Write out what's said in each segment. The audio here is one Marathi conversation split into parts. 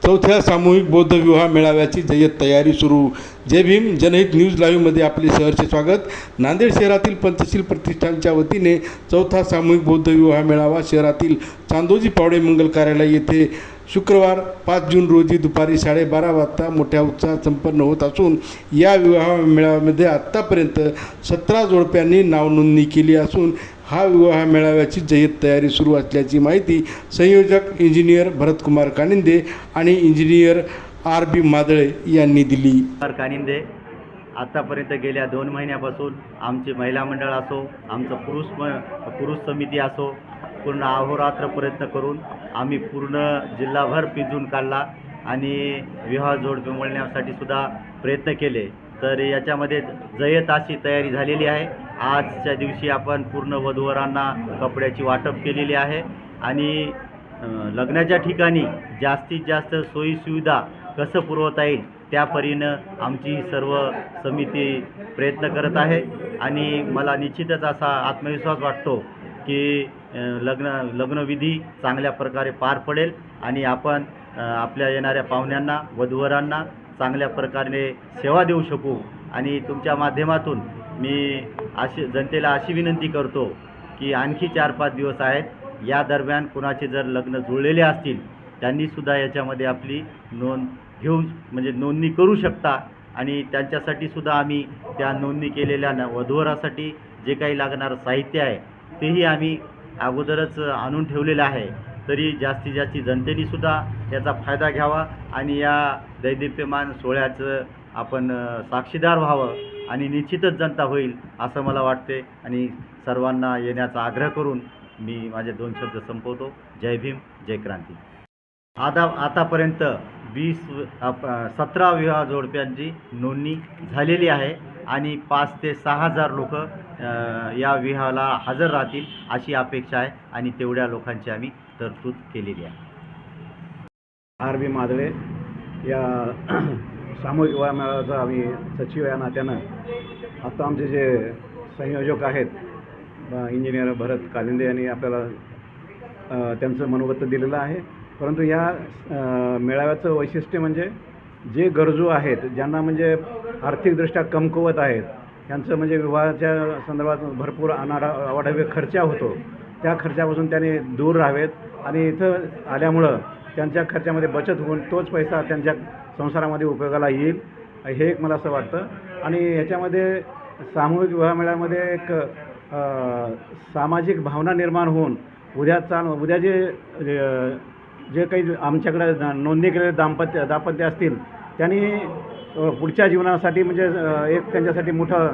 चौथ्या सामूहिक बौद्ध विवाह मेळाव्याची जय्यत तयारी सुरू. जय भीम. जनहित न्यूज लाईव्हमध्ये आपले सहर्ष स्वागत. नांदेड शहरातील पंचशील प्रतिष्ठानच्या वतीने चौथा सामूहिक बौद्ध विवाह मेळावा शहरातील चांदोजी पावडे मंगल कार्यालय येथे शुक्रवार 5 जून रोजी दुपारी 12:30 वाजता मोठ्या उत्साहात संपन्न होत असून या विवाह मेळाव्यामध्ये आत्तापर्यंत 17 जोडप्यांनी नावनोंदणी केली असून हा विवाह मेळाव्याची जय्यत तयारी सुरू असल्याची माहिती संयोजक इंजिनियर भरतकुमार कानिंदे आणि इंजिनियर RB मादळे यांनी दिली. कानिंदे, आत्तापर्यंत गेल्या 2 महिन्यापासून आमचे महिला मंडळ असो, आमचं पुरुष समिती असो, पूर्ण अहोरात्र प्रयत्न करून आम्ही पूर्ण जिल्हाभर पिंजून काढला आणि विवाह जोडपे मिळण्यासाठी सुद्धा प्रयत्न केले. तर याच्यामध्ये जय्यत अशी तयारी झालेली आहे. आजच्या दिवशी आपण पूर्ण वधूवरांना कपड्याची वाटप केलेली आहे आणि लग्नाच्या ठिकाणी जास्तीत जास्त सोयीसुविधा कसं पुरवता येईल त्या परीनं आमची सर्व समिती प्रयत्न करत आहे आणि मला निश्चितच असा आत्मविश्वास वाटतो की लग्नविधी चांगल्या प्रकारे पार पडेल आणि आपण आपल्या येणाऱ्या पाहुण्यांना वधूवरांना चांगल्या प्रकारे सेवा देऊ शकू. आणि तुमच्या माध्यमातून मी जनतेला अशी विनंती करतो की आणखी 4-5 दिवस आहेत. या दरम्यान कुणाचे जर लग्न जुळलेले असतील त्यांनीसुद्धा याच्यामध्ये आपली नोंदणी करू शकता आणि त्यांच्यासाठी सुद्धा आम्ही त्या नोंदणी केलेल्या वधूवरासाठी जे काही लागणारं साहित्य आहे तेही आम्ही अगोदरच आणून ठेवलेलं आहे. तरी जास्तीत जास्त जनतेनेसुद्धा याचा फायदा घ्यावा आणि या दैदिप्यमान सोहळ्याचं आपण साक्षीदार व्हावं आणि निश्चितच जनता होईल असं मला वाटते आणि सर्वांना येण्याचा आग्रह करून मी माझे 2 शब्द संपवतो. जय भीम, जय क्रांती. आतापर्यंत 17 विवाह जोडप्यांची नोंदणी झालेली आहे आणि 5 ते 6 हजार लोक या विवाहाला हजर राहतील अशी अपेक्षा आहे आणि तेवढ्या लोकांची आम्ही तरतूद केलेली आहे. RB मादळे या सामूहिक विवाह मेळाव्याचा आम्ही सचिव या नात्यानं आता आमचे जे संयोजक आहेत इंजिनियर भरत कालिंदे यांनी आपल्याला त्यांचं मनोगत दिलेलं आहे. परंतु या मेळाव्याचं वैशिष्ट्य म्हणजे जे गरजू आहेत, ज्यांना म्हणजे आर्थिकदृष्ट्या कमकुवत आहेत, त्यांचं म्हणजे विवाहाच्या संदर्भात भरपूर अवाढव्य खर्च होतो, त्या खर्चापासून त्यांनी दूर राहावेत आणि इथं आल्यामुळं त्यांच्या खर्चामध्ये बचत होऊन तोच पैसा त्यांच्या संसारामध्ये उपयोगाला येईल हे एक मला असं वाटतं. आणि ह्याच्यामध्ये सामूहिक विवाह मेळाव्यामध्ये एक सामाजिक भावना निर्माण होऊन उद्या जे काही आमच्याकडे नोंदणी केलेले दाम्पत्य असतील त्यांनी पुढच्या जीवनासाठी म्हणजे एक त्यांच्यासाठी मोठं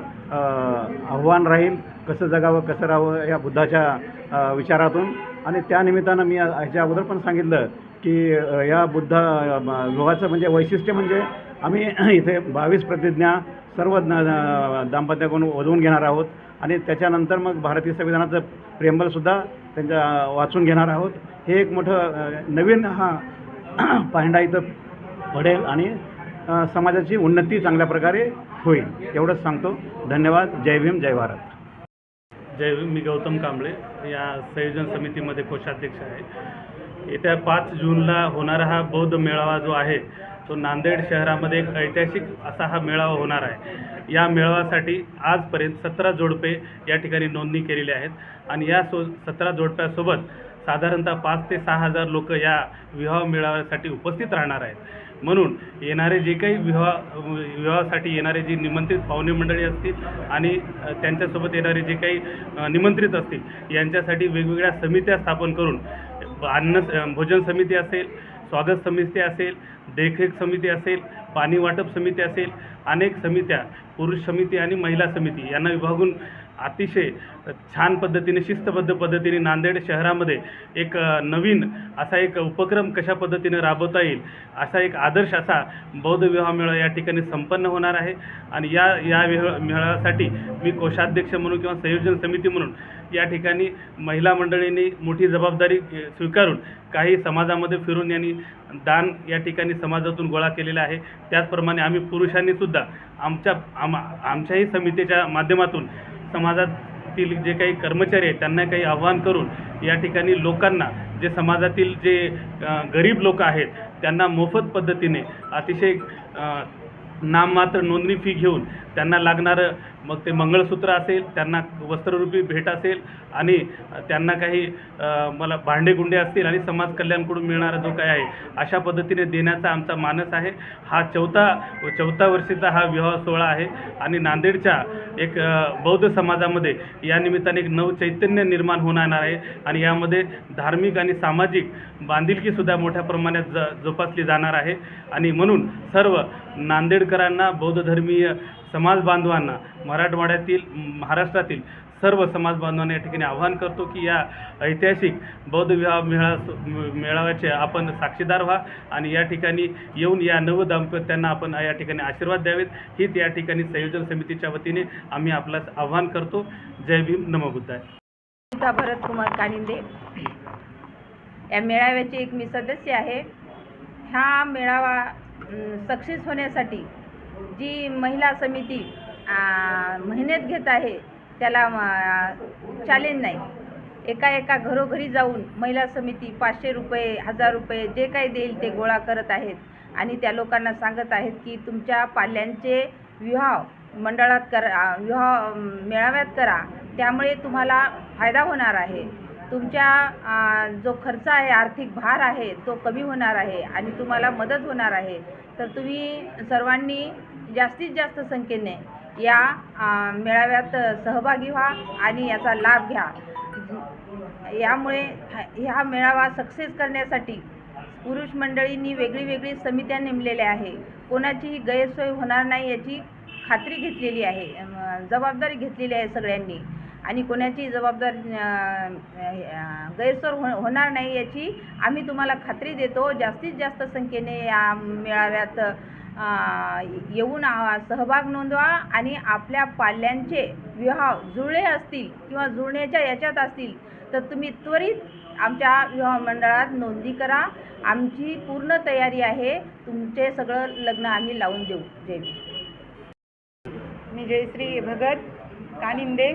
आव्हान राहील, कसं जगावं कसं राहावं या बुद्धाच्या विचारातून. आणि त्यानिमित्तानं मी ह्याच्या अगोदर पण सांगितलं की या बुद्ध विवाहाचं म्हणजे वैशिष्ट्य म्हणजे आम्ही इथे 22 प्रतिज्ञा सर्व दाम्पत्याकडून वधवून घेणार आहोत आणि त्याच्यानंतर मग भारतीय संविधानाचं प्रेंबलसुद्धा त्यांच्या वाचून घेणार आहोत. हे एक मोठं नवीन हा पायंडा इथं पडेल आणि समाजाची उन्नती चांगल्या प्रकारे होईल एवढंच सांगतो. धन्यवाद. जय भीम, जय भारत. जय भीम. मी गौतम कांबळे या संयोजन समितीमध्ये कोषाध्यक्ष आहे. येत्या 5 जूनला होणारा हा बौद्ध मेळावा जो आहे तो नांदेड शहरामध्ये एक ऐतिहासिक असा हा मेळावा होणार आहे. या मेळाव्यासाठी आजपर्यंत 17 जोडपे या ठिकाणी नोंदणी केलेली आहेत आणि या 17 जोडप्यासोबत साधारणतः 5 ते 6 हजार लोक या विवाह मेळाव्यासाठी उपस्थित राहणार आहेत. म्हणून येणारे जे काही विवाहासाठी येणारे जी निमंत्रित पाहुणे मंडळी असतील आणि त्यांच्यासोबत येणारे जे काही निमंत्रित असतील यांच्यासाठी वेगवेगळ्या समित्या स्थापन करून भोजन समिती असेल, स्वागत समिती असेल, देखरेख समिती असेल, पाणी वाटप समिती असेल, अनेक समित्या, पुरुष समिती आणि महिला समिती यांना विभागून अतिशय छान पद्धतीने शिस्तबद्ध पद्धतीने नांदेड शहरामध्ये एक नवीन असा एक उपक्रम कशा पद्धतीने राबवता येईल असा एक आदर्श असा बौद्ध विवाह मेळावा या ठिकाणी संपन्न होणार आहे. आणि या मेळाव्यासाठी मी कोषाध्यक्ष म्हणून किंवा संयोजन समिती म्हणून या ठिकाणी महिला मंडळींनी मोठी जबाबदारी स्वीकारून काही समाजामध्ये फिरून यांनी दान या ठिकाणी समाजातून गोळा केलेलं आहे. त्याचप्रमाणे आम्ही पुरुषांनीसुद्धा आमच्याही समितीच्या माध्यमातून समाजातील जे काही कर्मचारी आहेत त्यांना काही आव्हान करून या ठिकाणी लोकांना जे समाजातील जे गरीब लोक आहेत त्यांना मोफत पद्धतीने अतिशय नाममात्र नोंदणी फी घेऊन त्यांना लागणारं मग ते मंगळसूत्र असेल, त्यांना वस्त्ररूपी भेट असेल आणि त्यांना काही मला भांडेगुंडे असतील आणि समाज कल्याणकडून मिळणारा जो काय आहे अशा पद्धतीने देण्याचा आमचा मानस आहे. हा चौथा वर्षीचा हा विवाह सोहळा आहे आणि नांदेडच्या एक बौद्ध समाजामध्ये या निमित्ताने एक नवचैतन्य निर्माण होणार आहे आणि यामध्ये धार्मिक आणि सामाजिक बांधिलकीसुद्धा मोठ्या प्रमाणात जोपासली जाणार आहे. आणि म्हणून सर्व नांदेडकरांना, बौद्ध धर्मीय समाज बांधवांना, मराठवाड्यातील, महाराष्ट्रातील सर्व समाज बांधवांना या ठिकाणी आवाहन करतो की या ऐतिहासिक बौद्ध विवाह मेळाव्याचे आपण साक्षीदार व्हा आणि या ठिकाणी येऊन या नवदाम्पत्यांना आपण या ठिकाणी आशीर्वाद द्यावेत, हीच या ठिकाणी संयोजन समितीच्या वतीने आम्ही आपल्यास आवाहन करतो. जय भीम, नमो बुद्धाय. भरत कुमार कानिंदे, या मेळाव्याची एक मी सदस्य आहे. हा मेळावा सक्सेस होण्यासाठी जी महिला समिती मेहनत घेत आहे त्याला चॅलेंज नाही. एका घरोघरी जाऊन महिला समिती 500 रुपये, 1000 रुपये जे काही देईल ते गोळा करत आहेत आणि त्या लोकांना सांगत आहेत की तुमच्या पाल्यांचे विवाह मंडळात करा, विवाह मेळाव्यात करा, त्यामुळे तुम्हाला फायदा होणार आहे. तुमच्या जो खर्च आहे, आर्थिक भार आहे तो कमी होणार आहे आणि तुम्हाला मदत होणार आहे. तर तुम्ही सर्वांनी जास्तीत जास्त संख्येने या मेळाव्यात सहभागी व्हा आणि याचा लाभ घ्या. यामुळे ह्या मेळावा सक्सेस करण्यासाठी पुरुष मंडळींनी वेगळी समित्या नेमलेल्या आहे. कोणाचीही गैरसोय होणार नाही याची खात्री घेतलेली आहे, जबाबदारी घेतलेली आहे सगळ्यांनी आणि कोणाची गैरसोय होणार नाही याची आम्ही तुम्हाला खात्री देतो. जास्तीत जास्त संख्येने या मेळाव्यात येऊन सहभाग नोंदवा आणि आपल्या पाल्यांचे विवाह जुळले असतील किंवा जुळण्याच्या याच्यात असतील तर तुम्ही त्वरित आमच्या विवाह मंडळात नोंदणी करा. आमची पूर्ण तयारी आहे. तुमचे सगळं लग्न आम्ही लावून देऊ. जय भीम. मी जयश्री भगत कानिंदे.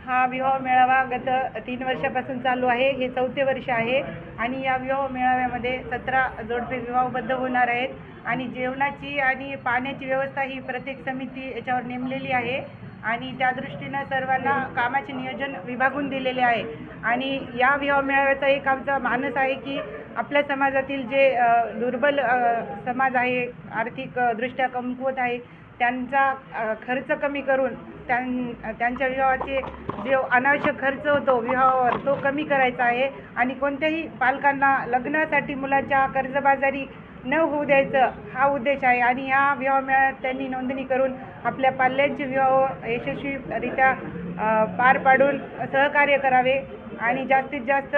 हा विवाह मेळावा गत 3 वर्षापासून चालू आहे. हे 4थे वर्ष आहे आणि या विवाह मेळाव्यामध्ये 17 जोडपे विवाहबद्ध होणार आहेत आणि जेवणाची आणि पाण्याची व्यवस्था ही प्रत्येक समिती याच्यावर नेमलेली आहे आणि त्या दृष्टीनं सर्वांना कामाचे नियोजन विभागून दिलेले आहे. आणि या विवाह मेळाव्याचा एक आमचा मानस आहे की आपल्या समाजातील जे दुर्बल समाज आहे, आर्थिक दृष्ट्या कमकुवत आहे, त्यांचा खर्च कमी करून त्यांच्या विवाहाचे जे अनावश्यक खर्च होतो विवाहावर तो कमी करायचा आहे आणि कोणत्याही पालकांना लग्नासाठी मुलाच्या कर्जबाजारी न होऊ द्यायचं हा उद्देश आहे. आणि ह्या विवाह मेळाव्यात त्यांनी नोंदणी करून आपल्या पाल्यांचे विवाह यशस्वीरित्या पार पाडून सहकार्य करावे आणि जास्तीत जास्त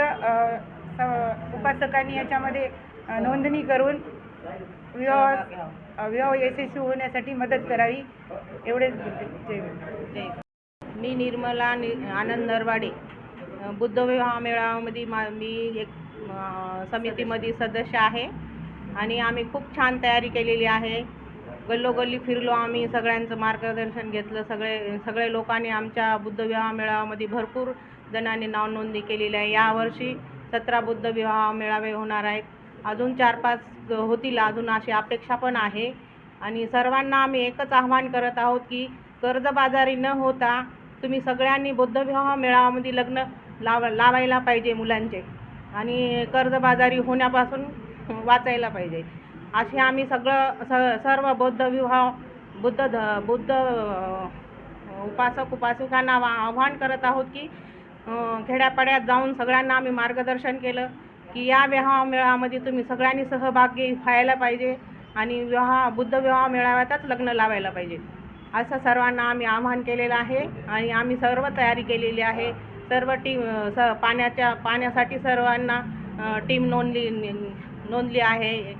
उपासकांनी याच्यामध्ये नोंदणी करून विवाह यशस्वी होण्यासाठी मदत करावी. एवढेच. मी निर्मला आनंद नरवाडे, बुद्ध विवाह मेळाव्यामध्ये मी एक समितीमध्ये सदस्य आहे आणि आम्ही खूप छान तयारी केलेली आहे. गल्लोगल्ली फिरलो आम्ही, सगळ्यांचं मार्गदर्शन घेतलं. सगळे लोकांनी आमच्या बुद्ध विवाह मेळाव्यामध्ये भरपूर जणांनी नाव नोंदणी केलेली आहे. यावर्षी 17 बुद्ध विवाह मेळावे होणार आहेत. अजून 4-5 होतील, अजून अशी अपेक्षा पण आहे. आणि सर्वांना आम्ही एकच आवाहन करत आहोत की कर्जबाजारी न होता तुम्ही सगळ्यांनी बुद्ध विवाह मेळाव्यामध्ये लग्न लावायला पाहिजे मुलांचे आणि कर्जबाजारी होण्यापासून वाचायला पाहिजे. असे आम्ही सर्व बुद्ध उपासक उपासिकांना आवाहन करत आहोत की खेड्यापाड्यात जाऊन सगळ्यांना आम्ही मार्गदर्शन केलं की या विवाह मेळाव्यामध्ये तुम्ही सगळ्यांनी सहभागी व्हायला पाहिजे आणि बुद्ध विवाह मेळाव्यातच लग्न लावायला पाहिजे असं सर्वांना आम्ही आवाहन केलेलं आहे. आणि आम्ही सर्व तयारी केलेली आहे. सर्व टीम पाण्यासाठी सर्वांना टीम नोंदली आहे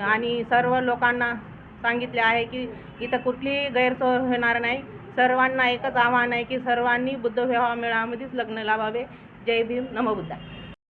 आणि सर्व लोकांना सांगितले आहे की इथं कुठलीही गैरसोय होणार नाही. सर्वांना एकच आवाहन आहे की सर्वांनी बुद्ध विवाह मेळाव्यामध्येच लग्न लावावे. जय भीम, नमो बुद्धाय.